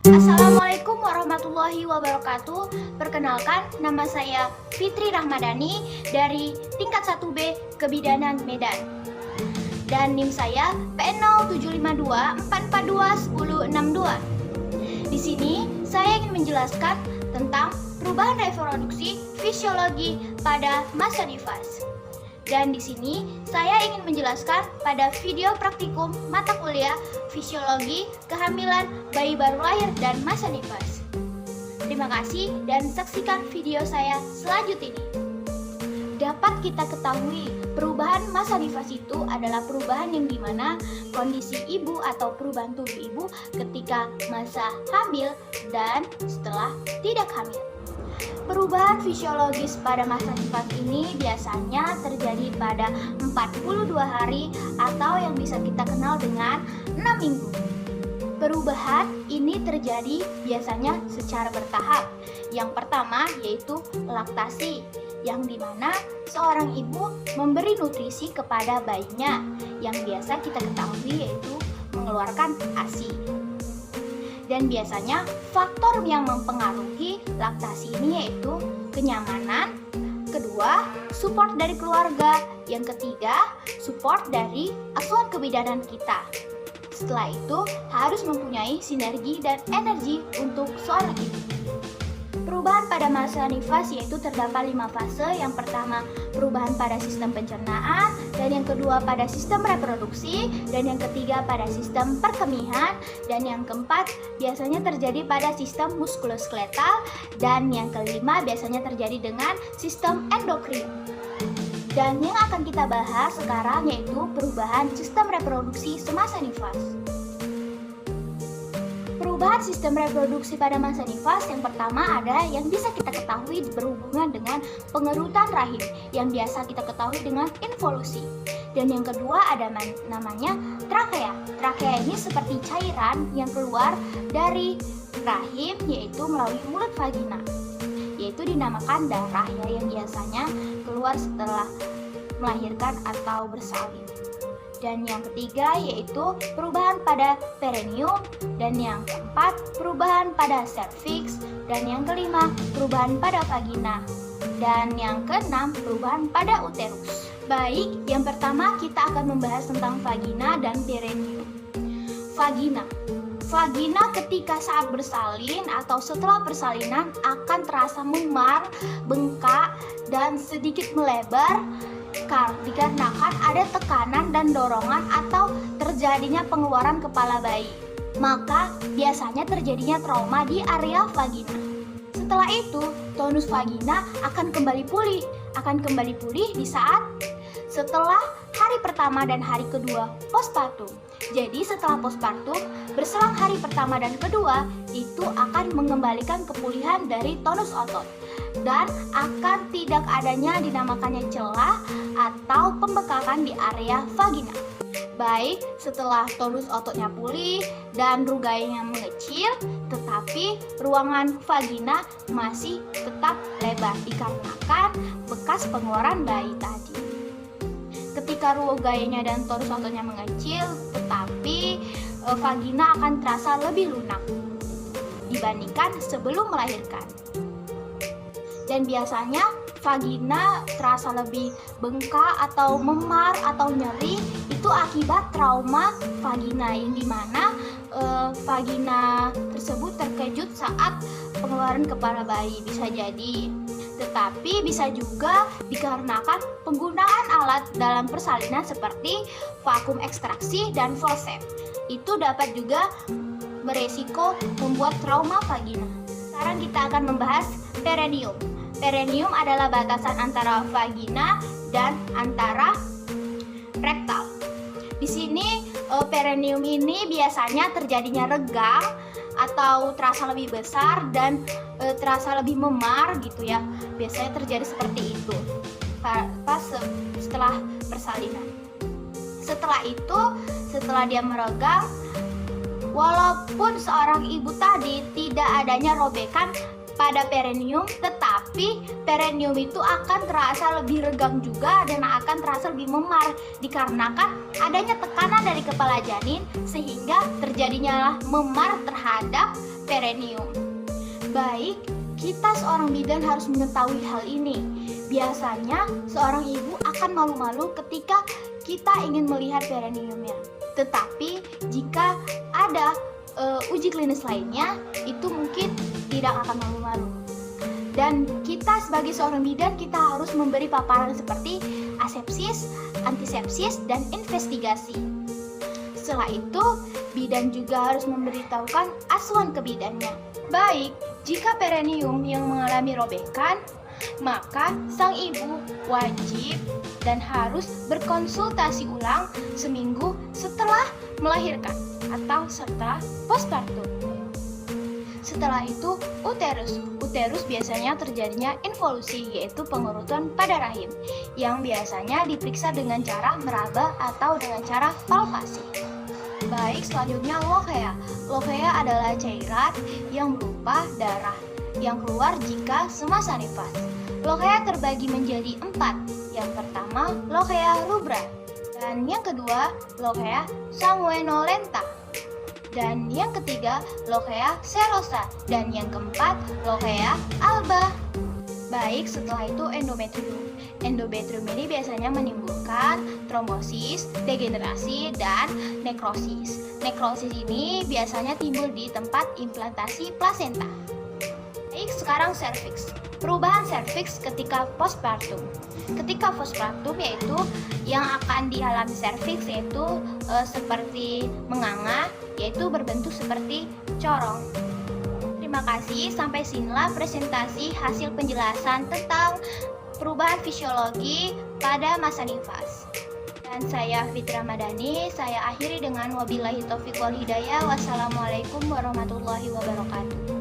Assalamualaikum warahmatullahi wabarakatuh. Perkenalkan, nama saya Fitri Rahmadani dari tingkat 1B Kebidanan Medan. Dan NIM saya P0752442162. Di sini saya ingin menjelaskan tentang perubahan reproduksi fisiologi pada masa nifas. Dan di sini saya ingin menjelaskan pada video praktikum mata kuliah fisiologi kehamilan bayi baru lahir dan masa nifas. Terima kasih dan saksikan video saya selanjutnya ini. Dapat kita ketahui, perubahan masa nifas itu adalah perubahan yang dimana kondisi ibu atau perubahan tubuh ibu ketika masa hamil dan setelah tidak hamil. Perubahan fisiologis pada masa nifas ini biasanya terjadi pada 42 hari atau yang bisa kita kenal dengan 6 minggu. Perubahan ini terjadi biasanya secara bertahap. Yang pertama yaitu laktasi, yang dimana seorang ibu memberi nutrisi kepada bayinya, yang biasa kita ketahui yaitu mengeluarkan ASI. Dan biasanya faktor yang mempengaruhi laktasi ini yaitu kenyamanan, kedua, support dari keluarga, yang ketiga, support dari asuhan kebidanan kita. Setelah itu harus mempunyai sinergi dan energi untuk seorang ibu. Perubahan pada masa nifas yaitu terdapat 5 fase. Yang pertama, perubahan pada sistem pencernaan, dan yang kedua pada sistem reproduksi, dan yang ketiga pada sistem perkemihan, dan yang keempat biasanya terjadi pada sistem muskuloskeletal, dan yang kelima biasanya terjadi dengan sistem endokrin. Dan yang akan kita bahas sekarang yaitu perubahan sistem reproduksi semasa nifas. Perubahan sistem reproduksi pada masa nifas yang pertama ada yang bisa kita ketahui berhubungan dengan pengerutan rahim yang biasa kita ketahui dengan involusi. Dan yang kedua ada namanya trakea. Trakea ini seperti cairan yang keluar dari rahim yaitu melalui mulut vagina, yaitu dinamakan darah ya, yang biasanya keluar setelah melahirkan atau bersalin. Dan yang ketiga yaitu perubahan pada perineum, dan yang keempat perubahan pada serviks, dan yang kelima perubahan pada vagina, dan yang keenam perubahan pada uterus. Baik, yang pertama kita akan membahas tentang vagina dan perineum. Vagina ketika saat bersalin atau setelah persalinan akan terasa memar, bengkak, dan sedikit melebar dikarenakan ada tekanan dan dorongan atau terjadinya pengeluaran kepala bayi. Maka biasanya terjadinya trauma di area vagina. Setelah itu, tonus vagina akan kembali pulih di saat setelah hari pertama dan hari kedua postpartum. Jadi setelah postpartum, berselang hari pertama dan kedua, itu akan mengembalikan kepulihan dari tonus otot dan akan tidak adanya dinamakannya celah atau pembekakan di area vagina. Baik, setelah tonus ototnya pulih dan rugainya mengecil, tetapi ruangan vagina masih tetap lebar dikarenakan bekas pengeluaran bayi tadi. Ketika rugainya dan tonus ototnya mengecil, tetapi vagina akan terasa lebih lunak dibandingkan sebelum melahirkan. Dan biasanya vagina terasa lebih bengkak atau memar atau nyeri, itu akibat trauma vagina yang dimana vagina tersebut terkejut saat pengeluaran kepala bayi, bisa jadi. Tetapi bisa juga dikarenakan penggunaan alat dalam persalinan seperti vakum ekstraksi dan forceps. Itu dapat juga beresiko membuat trauma vagina. Sekarang kita akan membahas perineum. Perineum adalah batasan antara vagina dan antara rektal. Di sini perineum ini biasanya terjadinya regang atau terasa lebih besar dan terasa lebih memar gitu ya. Biasanya terjadi seperti itu pas setelah persalinan. Setelah itu, setelah dia meregang, walaupun seorang ibu tadi tidak adanya robekan pada perineum, tetapi perineum itu akan terasa lebih regang juga dan akan terasa lebih memar dikarenakan adanya tekanan dari kepala janin sehingga terjadinya memar terhadap perineum. Baik, kita seorang bidan harus mengetahui hal ini. Biasanya seorang ibu akan malu-malu ketika kita ingin melihat perineumnya. Tetapi jika ada uji klinis lainnya, itu mungkin tidak akan malu-malu. Dan kita sebagai seorang bidan, kita harus memberi paparan seperti asepsis, antisepsis, dan investigasi. Setelah itu, bidan juga harus memberitahukan asuhan ke bidannya. Baik, jika perineum yang mengalami robekan, maka sang ibu wajib dan harus berkonsultasi ulang seminggu setelah melahirkan atau setelah postpartum. Setelah itu, uterus. Uterus biasanya terjadinya involusi, yaitu pengurutan pada rahim, yang biasanya diperiksa dengan cara meraba atau dengan cara palpasi. Baik, selanjutnya lochea. Lochea adalah cairan yang berupa darah yang keluar jika semasa nifas. Lochea terbagi menjadi 4. Yang pertama, lochea rubra. Dan yang kedua, lochea sanguinolenta. Dan yang ketiga, lochea serosa. Dan yang keempat, lochea alba. Baik, setelah itu endometrium. Endometrium ini biasanya menimbulkan trombosis, degenerasi, dan nekrosis. Nekrosis ini biasanya timbul di tempat implantasi plasenta. Baik, sekarang serviks. Perubahan serviks ketika postpartum. Ketika postpartum yaitu yang akan dialami serviks yaitu seperti menganga, yaitu berbentuk seperti corong. Terima kasih, sampai sinilah presentasi hasil penjelasan tentang perubahan fisiologi pada masa nifas. Dan saya Fitri Ramadhani, saya akhiri dengan wabillahi taufiq wal hidayah. Wassalamualaikum warahmatullahi wabarakatuh.